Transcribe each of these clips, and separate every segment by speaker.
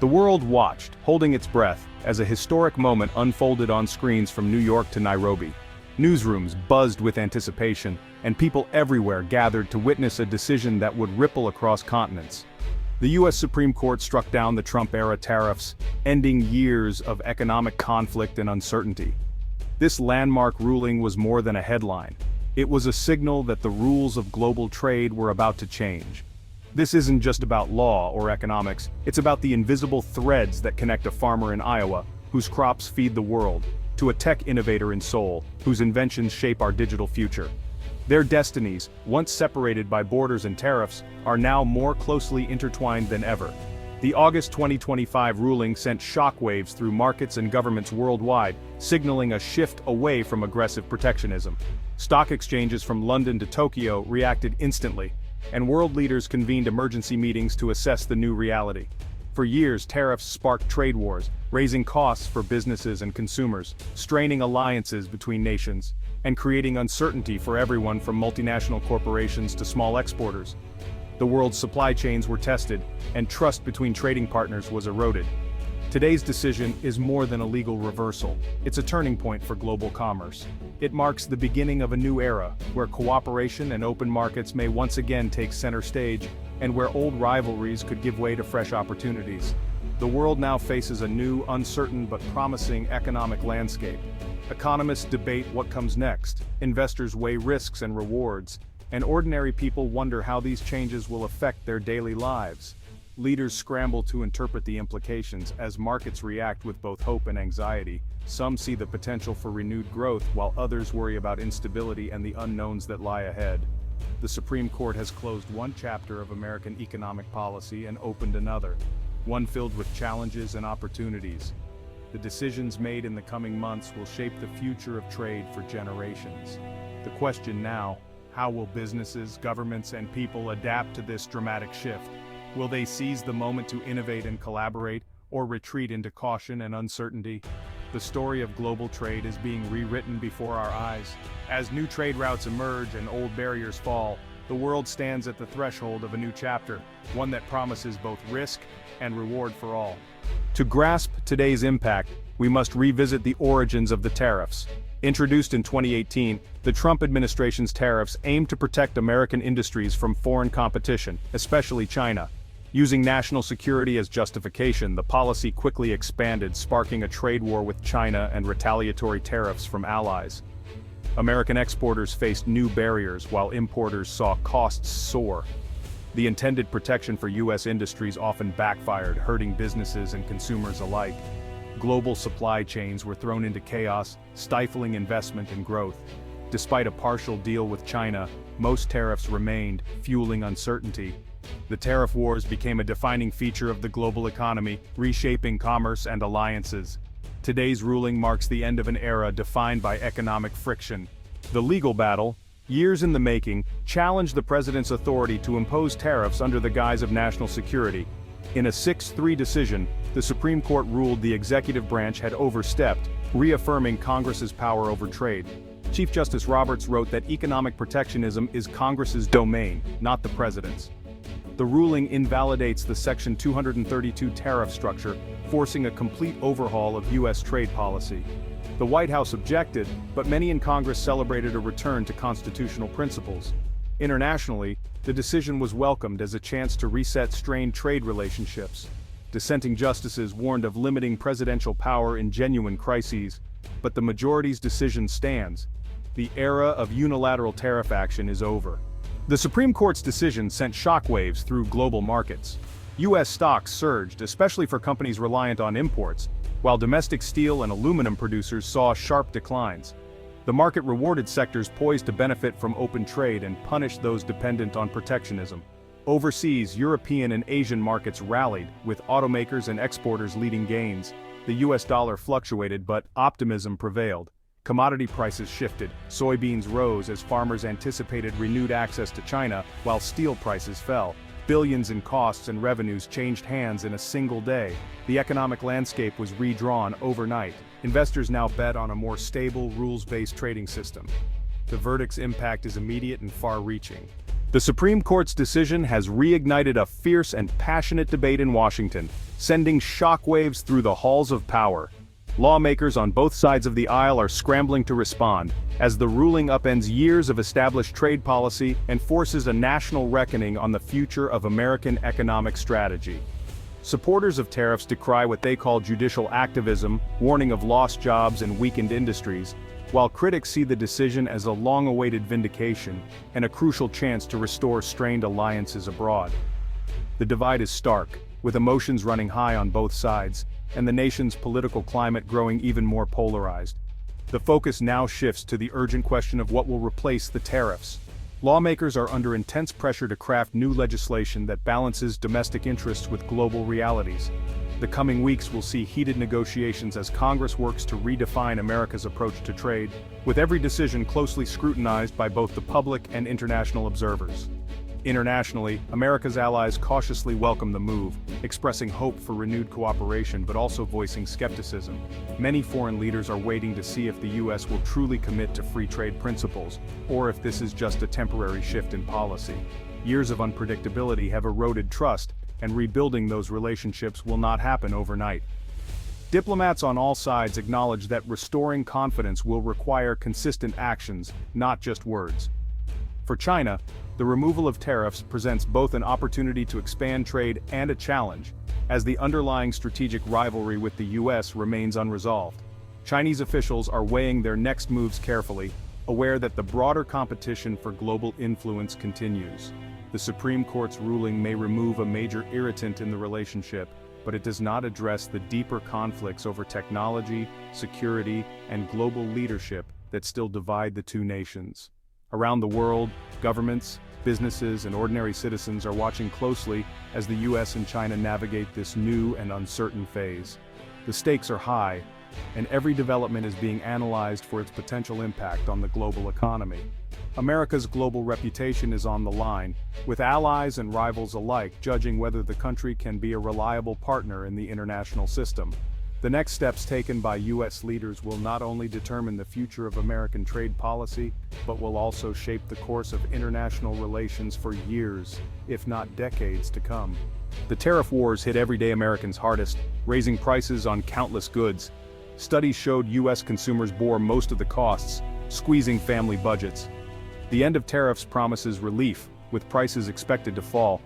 Speaker 1: world watched, holding its breath, as a historic moment unfolded on screens from New York to Nairobi. Newsrooms buzzed with anticipation, and people everywhere gathered to witness a decision that would ripple across continents. The U.S. Supreme Court struck down the Trump-era tariffs, ending years of economic conflict and uncertainty. This landmark ruling was more than a headline. It was a signal that the rules of global trade were about to change. This isn't just about law or economics, it's about the invisible threads that connect a farmer in Iowa, whose crops feed the world, to a tech innovator in Seoul, whose inventions shape our digital future. Their destinies, once separated by borders and tariffs, are now more closely intertwined than ever. The August 2025 ruling sent shockwaves through markets and governments worldwide, signaling a shift away from aggressive protectionism. Stock exchanges from London to Tokyo reacted instantly, and world leaders convened emergency meetings to assess the new reality. For years, tariffs sparked trade wars, raising costs for businesses and consumers, straining alliances between nations, and creating uncertainty for everyone from multinational corporations to small exporters. The world's supply chains were tested, and trust between trading partners was eroded. Today's decision is more than a legal reversal. It's a turning point for global commerce. It marks the beginning of a new era, where cooperation and open markets may once again take center stage, and where old rivalries could give way to fresh opportunities. The world now faces a new, uncertain but promising economic landscape. Economists debate what comes next, investors weigh risks and rewards, and ordinary people wonder how these changes will affect their daily lives. Leaders scramble to interpret the implications as markets react with both hope and anxiety. Some see the potential for renewed growth, while others worry about instability and the unknowns that lie ahead. The Supreme Court has closed one chapter of American economic policy and opened another, one filled with challenges and opportunities. The decisions made in the coming months will shape the future of trade for generations. The question now, how will businesses, governments, and people adapt to this dramatic shift? Will they seize the moment to innovate and collaborate, or retreat into caution and uncertainty? The story of global trade is being rewritten before our eyes. As new trade routes emerge and old barriers fall, the world stands at the threshold of a new chapter, one that promises both risk and reward for all. To grasp today's impact, we must revisit the origins of the tariffs. Introduced in 2018, the Trump administration's tariffs aim to protect American industries from foreign competition, especially China. Using national security as justification, the policy quickly expanded, sparking a trade war with China and retaliatory tariffs from allies. American exporters faced new barriers while importers saw costs soar. The intended protection for U.S. industries often backfired, hurting businesses and consumers alike. Global supply chains were thrown into chaos, stifling investment and growth. Despite a partial deal with China, most tariffs remained, fueling uncertainty. The tariff wars became a defining feature of the global economy, reshaping commerce and alliances. Today's ruling marks the end of an era defined by economic friction. The legal battle, years in the making, challenged the president's authority to impose tariffs under the guise of national security. In a 6-3 decision, the Supreme Court ruled the executive branch had overstepped, reaffirming Congress's power over trade. Chief Justice Roberts wrote that economic protectionism is Congress's domain, not the president's. The ruling invalidates the Section 232 tariff structure, forcing a complete overhaul of U.S. trade policy. The White House objected, but many in Congress celebrated a return to constitutional principles. Internationally, the decision was welcomed as a chance to reset strained trade relationships. Dissenting justices warned of limiting presidential power in genuine crises, but the majority's decision stands. The era of unilateral tariff action is over. The Supreme Court's decision sent shockwaves through global markets. U.S. stocks surged, especially for companies reliant on imports, while domestic steel and aluminum producers saw sharp declines. The market rewarded sectors poised to benefit from open trade and punished those dependent on protectionism. Overseas, European and Asian markets rallied, with automakers and exporters leading gains. The U.S. dollar fluctuated, but optimism prevailed. Commodity prices shifted, soybeans rose as farmers anticipated renewed access to China, while steel prices fell. Billions in costs and revenues changed hands in a single day. The economic landscape was redrawn overnight. Investors now bet on a more stable, rules-based trading system. The verdict's impact is immediate and far-reaching. The Supreme Court's decision has reignited a fierce and passionate debate in Washington, sending shockwaves through the halls of power. Lawmakers on both sides of the aisle are scrambling to respond, as the ruling upends years of established trade policy and forces a national reckoning on the future of American economic strategy. Supporters of tariffs decry what they call judicial activism, warning of lost jobs and weakened industries, while critics see the decision as a long-awaited vindication and a crucial chance to restore strained alliances abroad. The divide is stark, with emotions running high on both sides, and the nation's political climate growing even more polarized. The focus now shifts to the urgent question of what will replace the tariffs. Lawmakers are under intense pressure to craft new legislation that balances domestic interests with global realities. The coming weeks will see heated negotiations as Congress works to redefine America's approach to trade, with every decision closely scrutinized by both the public and international observers. Internationally, America's allies cautiously welcome the move, expressing hope for renewed cooperation but also voicing skepticism. Many foreign leaders are waiting to see if the U.S. will truly commit to free trade principles, or if this is just a temporary shift in policy. Years of unpredictability have eroded trust, and rebuilding those relationships will not happen overnight. Diplomats on all sides acknowledge that restoring confidence will require consistent actions, not just words. For China, the removal of tariffs presents both an opportunity to expand trade and a challenge, as the underlying strategic rivalry with the U.S. remains unresolved. Chinese officials are weighing their next moves carefully, aware that the broader competition for global influence continues. The Supreme Court's ruling may remove a major irritant in the relationship, but it does not address the deeper conflicts over technology, security, and global leadership that still divide the two nations. Around the world, governments, businesses, and ordinary citizens are watching closely as the U.S. and China navigate this new and uncertain phase. The stakes are high, and every development is being analyzed for its potential impact on the global economy. America's global reputation is on the line, with allies and rivals alike judging whether the country can be a reliable partner in the international system. The next steps taken by U.S. leaders will not only determine the future of American trade policy, but will also shape the course of international relations for years, if not decades, to come. The tariff wars hit everyday Americans hardest, raising prices on countless goods. Studies showed U.S. consumers bore most of the costs, squeezing family budgets. The end of tariffs promises relief, with prices expected to fall.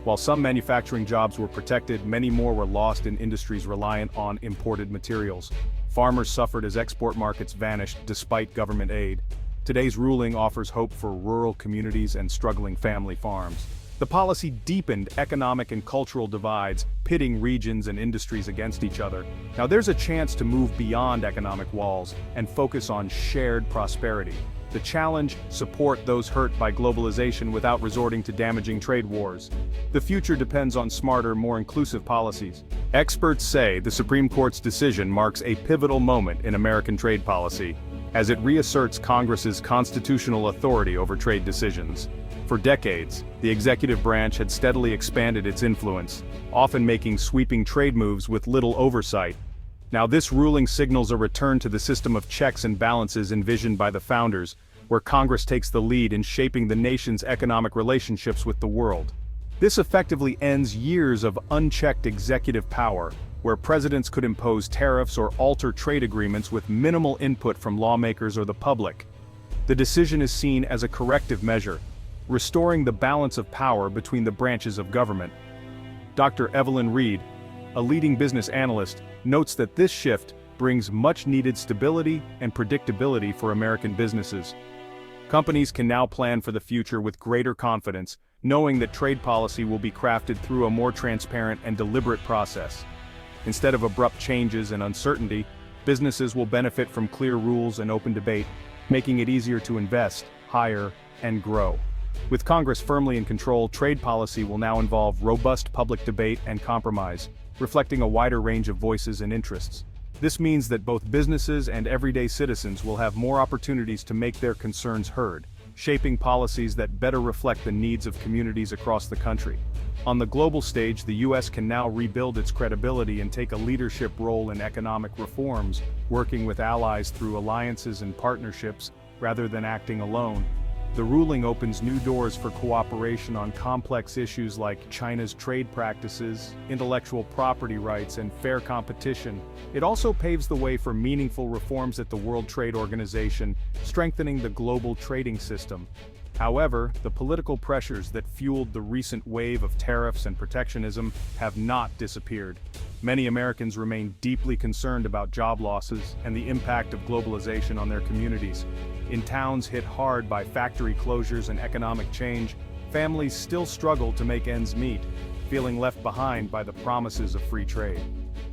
Speaker 1: While some manufacturing jobs were protected, many more were lost in industries reliant on imported materials. Farmers suffered as export markets vanished despite government aid. Today's ruling offers hope for rural communities and struggling family farms. The policy deepened economic and cultural divides, pitting regions and industries against each other. Now there's a chance to move beyond economic walls and focus on shared prosperity. The challenge: support those hurt by globalization without resorting to damaging trade wars. The future depends on smarter, more inclusive policies. Experts say the Supreme Court's decision marks a pivotal moment in American trade policy, as it reasserts Congress's constitutional authority over trade decisions. For decades, the executive branch had steadily expanded its influence, often making sweeping trade moves with little oversight. Now this ruling signals a return to the system of checks and balances envisioned by the founders, where Congress takes the lead in shaping the nation's economic relationships with the world. This effectively ends years of unchecked executive power, where presidents could impose tariffs or alter trade agreements with minimal input from lawmakers or the public. The decision is seen as a corrective measure, restoring the balance of power between the branches of government. Dr. Evelyn Reed, a leading business analyst, notes that this shift brings much-needed stability and predictability for American businesses. Companies can now plan for the future with greater confidence, knowing that trade policy will be crafted through a more transparent and deliberate process. Instead of abrupt changes and uncertainty, businesses will benefit from clear rules and open debate, making it easier to invest, hire, and grow. With Congress firmly in control, trade policy will now involve robust public debate and compromise, reflecting a wider range of voices and interests. This means that both businesses and everyday citizens will have more opportunities to make their concerns heard, shaping policies that better reflect the needs of communities across the country. On the global stage, the U.S. can now rebuild its credibility and take a leadership role in economic reforms, working with allies through alliances and partnerships rather than acting alone. The ruling opens new doors for cooperation on complex issues like China's trade practices, intellectual property rights, and fair competition. It also paves the way for meaningful reforms at the World Trade Organization, strengthening the global trading system. However, the political pressures that fueled the recent wave of tariffs and protectionism have not disappeared. Many Americans remain deeply concerned about job losses and the impact of globalization on their communities. In towns hit hard by factory closures and economic change, families still struggle to make ends meet, feeling left behind by the promises of free trade.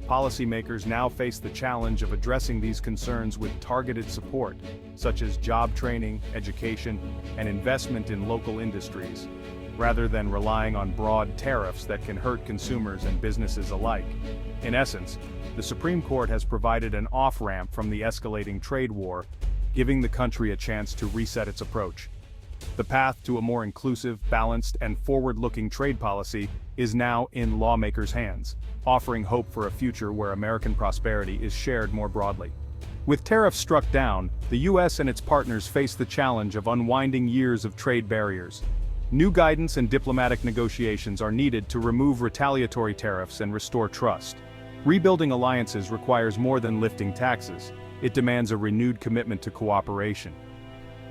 Speaker 1: Policymakers now face the challenge of addressing these concerns with targeted support, such as job training, education, and investment in local industries, rather than relying on broad tariffs that can hurt consumers and businesses alike. In essence, the Supreme Court has provided an off-ramp from the escalating trade war, giving the country a chance to reset its approach. The path to a more inclusive, balanced, and forward-looking trade policy is now in lawmakers' hands, offering hope for a future where American prosperity is shared more broadly. With tariffs struck down, the U.S. and its partners face the challenge of unwinding years of trade barriers. New guidance and diplomatic negotiations are needed to remove retaliatory tariffs and restore trust. Rebuilding alliances requires more than lifting taxes. It demands a renewed commitment to cooperation.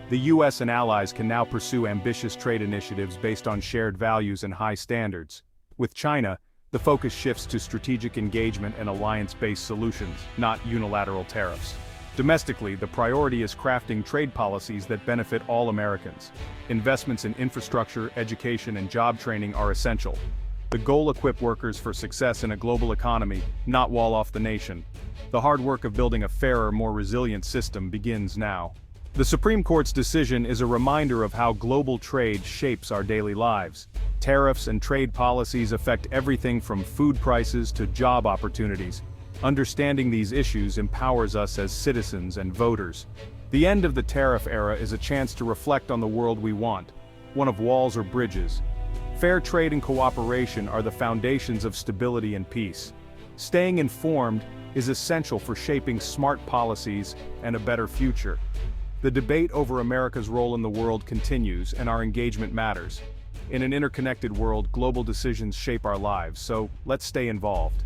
Speaker 1: The U.S. and allies can now pursue ambitious trade initiatives based on shared values and high standards. With China, the focus shifts to strategic engagement and alliance-based solutions, not unilateral tariffs. Domestically, the priority is crafting trade policies that benefit all Americans. Investments in infrastructure, education, and job training are essential. The goal: equip workers for success in a global economy, not wall off the nation. The hard work of building a fairer, more resilient system begins now. The Supreme Court's decision is a reminder of how global trade shapes our daily lives. Tariffs and trade policies affect everything from food prices to job opportunities. Understanding these issues empowers us as citizens and voters. The end of the tariff era is a chance to reflect on the world we want, one of walls or bridges. Fair trade and cooperation are the foundations of stability and peace. Staying informed is essential for shaping smart policies and a better future. The debate over America's role in the world continues, and our engagement matters. In an interconnected world, global decisions shape our lives, so let's stay involved.